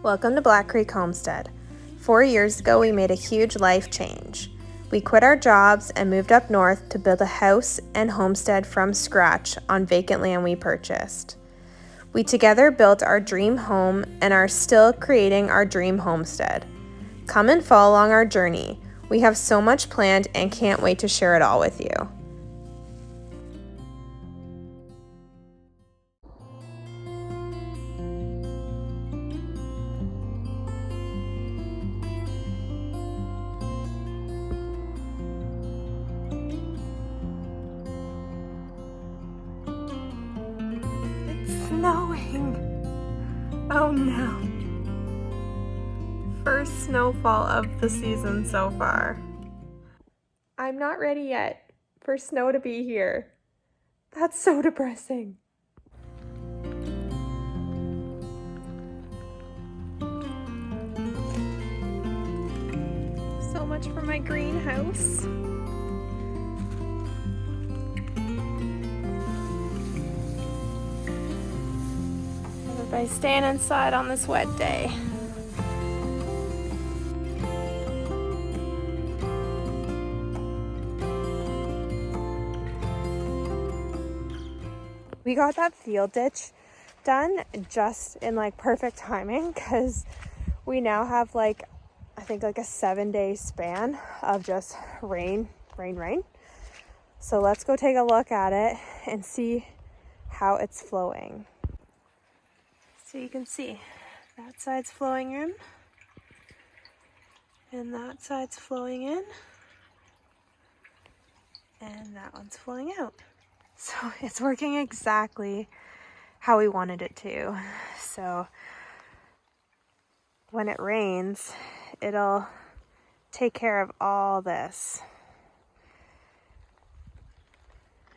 Welcome to Black Creek Homestead. 4 years ago, we made a huge life change. We quit our jobs and moved up north to build a house and homestead from scratch on vacant land we purchased. We together built our dream home and are still creating our dream homestead. Come and follow along our journey. We have so much planned and can't wait to share it all with you. Snowing. Oh no. First snowfall of the season so far. I'm not ready yet for snow to be here. That's so depressing. So much for my greenhouse. By staying inside on this wet day. We got that field ditch done just in like perfect timing because we now have I think a 7-day span of just rain. So let's go take a look at it and see how it's flowing. So you can see that side's flowing in and that side's flowing in and that one's flowing out. So it's working exactly how we wanted it to. So when it rains, it'll take care of all this.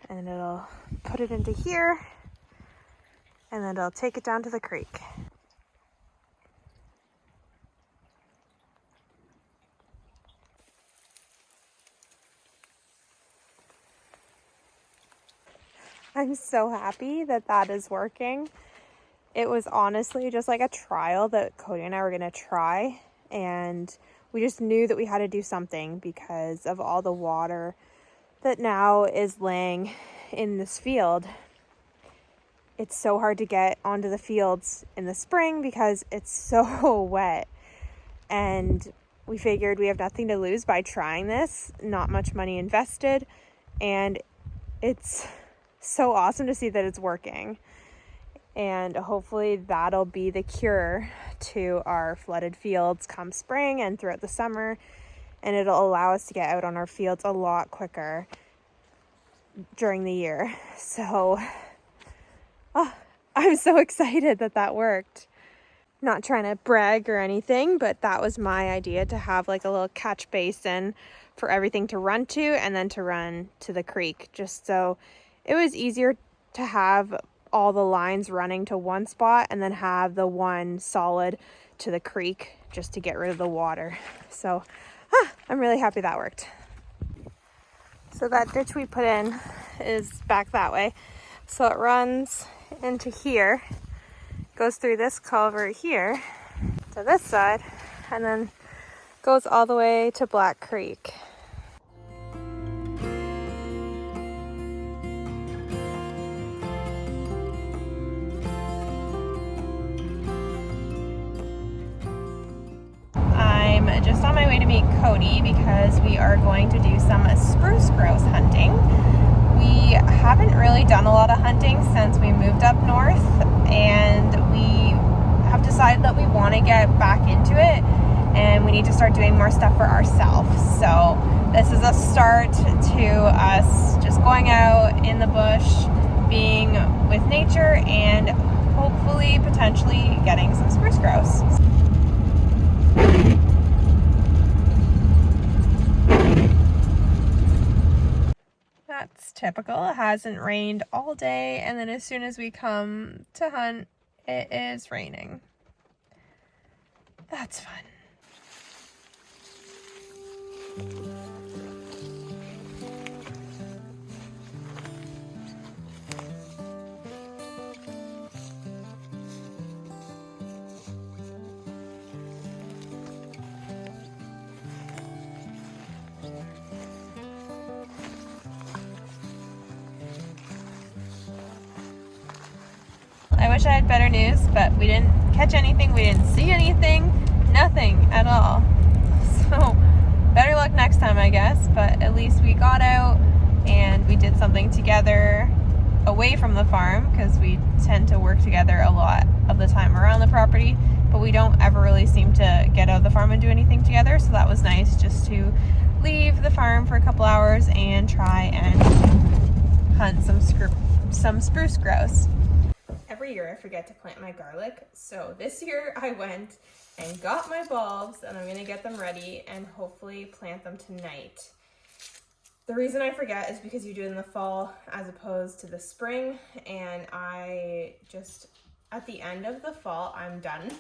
And it'll put it into here. And then it'll take it down to the creek. I'm so happy that that is working. It was honestly just like a trial that Cody and I were gonna try, and we just knew that we had to do something because of all the water that now is laying in this field. It's so hard to get onto the fields in the spring because it's so wet. And we figured we have nothing to lose by trying this, not much money invested. And it's so awesome to see that it's working. And hopefully that'll be the cure to our flooded fields come spring and throughout the summer. And it'll allow us to get out on our fields a lot quicker during the year. So I'm so excited that that worked. Not trying to brag or anything, but that was my idea, to have like a little catch basin for everything to run to and then to run to the creek, just so it was easier to have all the lines running to one spot and then have the one solid to the creek just to get rid of the water. So I'm really happy that worked. So that ditch we put in is back that way. So it runs into here, goes through this culvert here to this side, and then goes all the way to Black Creek. I'm just on my way to meet Cody because we are going to do some spruce grouse hunting. We haven't really done a lot of hunting since we moved up north, and we have decided that we want to get back into it and we need to start doing more stuff for ourselves. So this is a start to us just going out in the bush, being with nature, and hopefully potentially getting some spruce grouse. That's typical. It hasn't rained all day, and then as soon as we come to hunt, it is raining. That's fun. wish I had better news, but we didn't catch anything, we didn't see anything, nothing at all. So better luck next time, I guess, but at least we got out and we did something together away from the farm, because we tend to work together a lot of the time around the property, but we don't ever really seem to get out of the farm and do anything together. So that was nice, just to leave the farm for a couple hours and try and hunt some spruce grouse. Every year I forget to plant my garlic, so this year I went and got my bulbs, and I'm gonna get them ready and hopefully plant them tonight. The reason I forget is because you do it in the fall as opposed to the spring, and I just, at the end of the fall, I'm done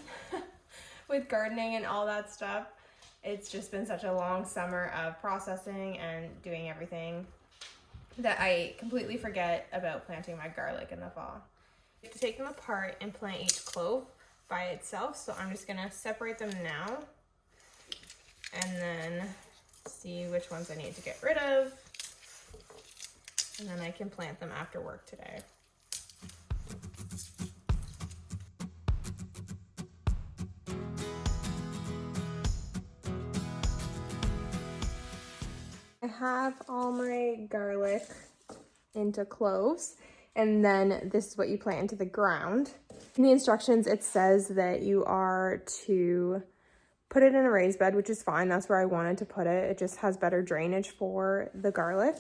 with gardening and all that stuff. It's just been such a long summer of processing and doing everything that I completely forget about planting my garlic in the fall. You have to take them apart and plant each clove by itself, so I'm just gonna separate them now and then see which ones I need to get rid of, and then I can plant them after work today. I have all my garlic into cloves, and then this is what you plant into the ground. In the instructions it says that you are to put it in a raised bed, which is fine. That's where I wanted to put it. It just has better drainage for the garlic.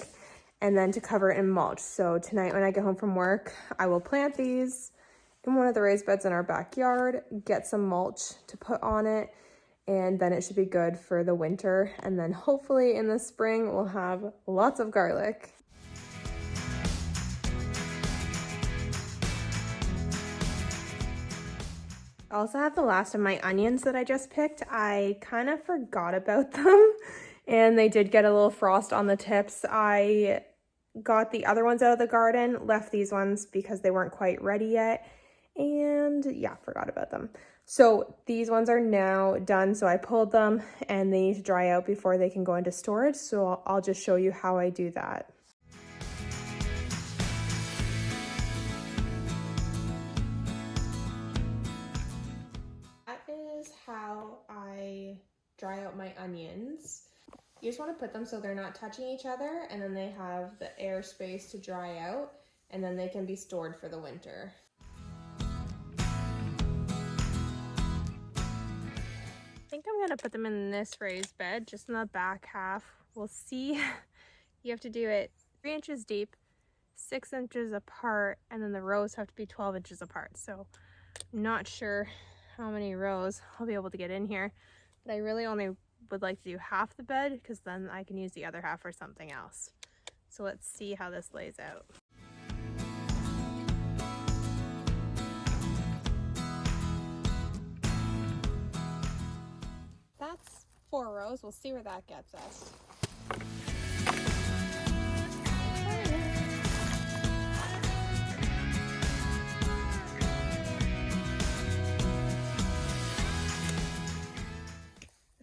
And then to cover it in mulch. So tonight when I get home from work, I will plant these in one of the raised beds in our backyard, get some mulch to put on it, and then it should be good for the winter. And then hopefully in the spring, we'll have lots of garlic. I also have the last of my onions that I just picked. I kind of forgot about them and they did get a little frost on the tips. I got the other ones out of the garden, left these ones because they weren't quite ready yet, and yeah, forgot about them. So these ones are now done, so I pulled them and they need to dry out before they can go into storage, so I'll just show you how I do that. How I dry out my onions. You just want to put them so they're not touching each other, and then they have the air space to dry out, and then they can be stored for the winter. I think I'm gonna put them in this raised bed, just in the back half. We'll see. You have to do it 3 inches deep, 6 inches apart, and then the rows have to be 12 inches apart. So I'm not sure how many rows I'll be able to get in here, but I really only would like to do half the bed, because then I can use the other half for something else. So let's see how this lays out. That's 4 rows. We'll see where that gets us.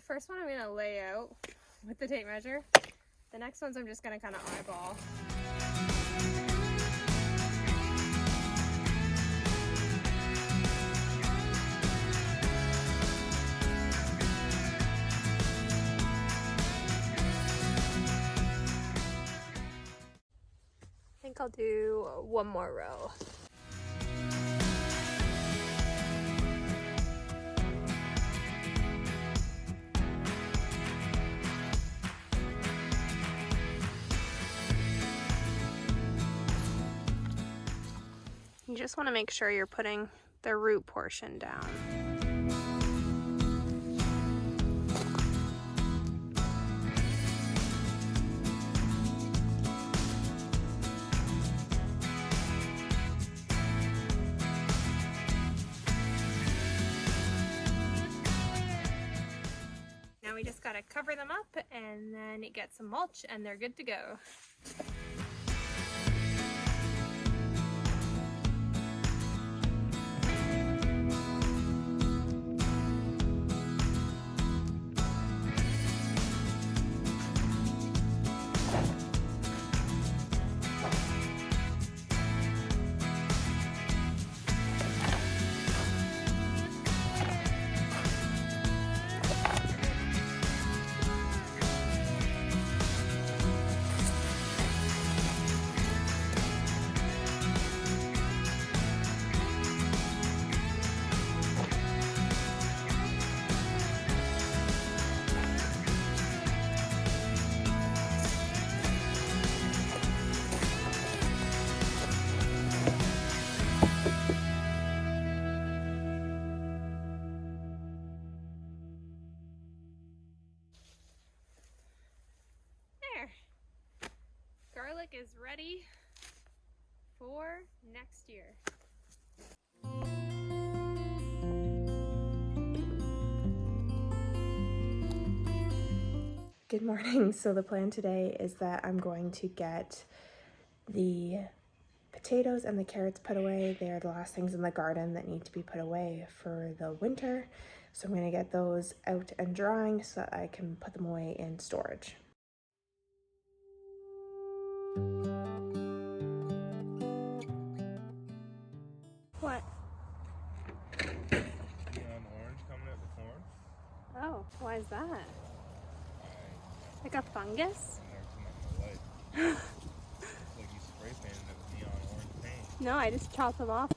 First one I'm going to lay out with the tape measure. The next ones I'm just going to kind of eyeball. I think I'll do one more row. You just want to make sure you're putting the root portion down. Now we just got to cover them up and then get some mulch and they're good to go. is ready for next year. Good morning. So the plan today is that I'm going to get the potatoes and the carrots put away. They are the last things in the garden that need to be put away for the winter. So I'm going to get those out and drying so that I can put them away in storage. What? Neon orange coming out the corn. Oh, why is that? Like a fungus? I've never seen that in my life. It's like you spray painted it with neon orange paint. No, I just chop them off.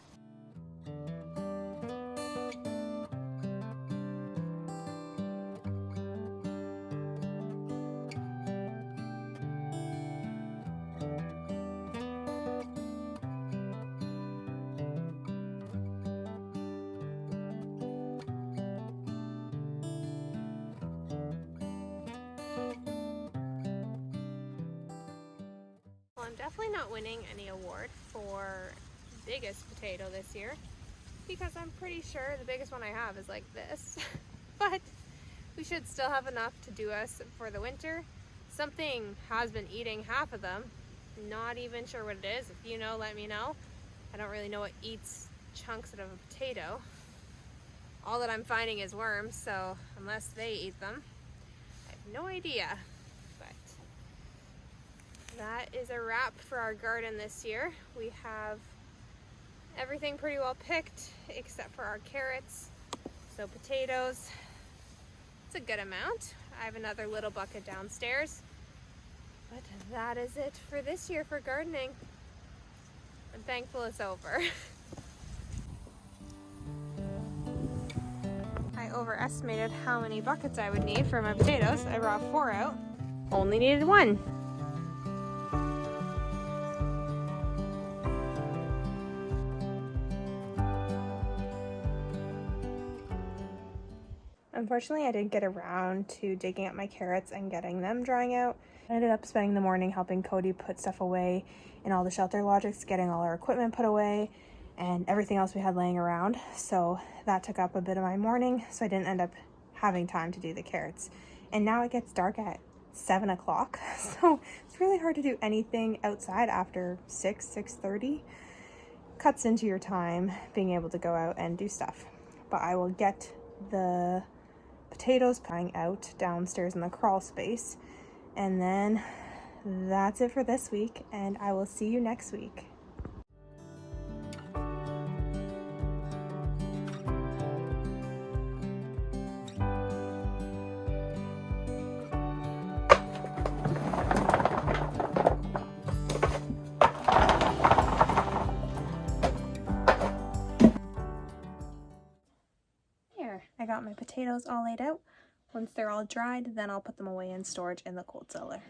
Well, I'm definitely not winning any award for biggest potato this year because I'm pretty sure the biggest one I have is like this. But we should still have enough to do us for the winter. Something has been eating half of them. Not even sure what it is. If you know, let me know. I don't really know what eats chunks out of a potato. All that I'm finding is worms, so unless they eat them, I have no idea. But that is a wrap for our garden this year. We have everything pretty well picked except for our carrots. So potatoes, it's a good amount. I have another little bucket downstairs. But that is it for this year for gardening. I'm thankful it's over. I overestimated how many buckets I would need for my potatoes. I brought 4 out. Only needed 1. Unfortunately, I didn't get around to digging up my carrots and getting them drying out. I ended up spending the morning helping Cody put stuff away in all the shelter logics, getting all our equipment put away and everything else we had laying around. So that took up a bit of my morning, so I didn't end up having time to do the carrots. And now it gets dark at 7 o'clock, so it's really hard to do anything outside after 6:30. Cuts into your time being able to go out and do stuff. But I will get the potatoes putting out downstairs in the crawl space, and then that's it for this week, and I will see you next week. Here, I got my potatoes all laid out. Once they're all dried, then I'll put them away in storage in the cold cellar.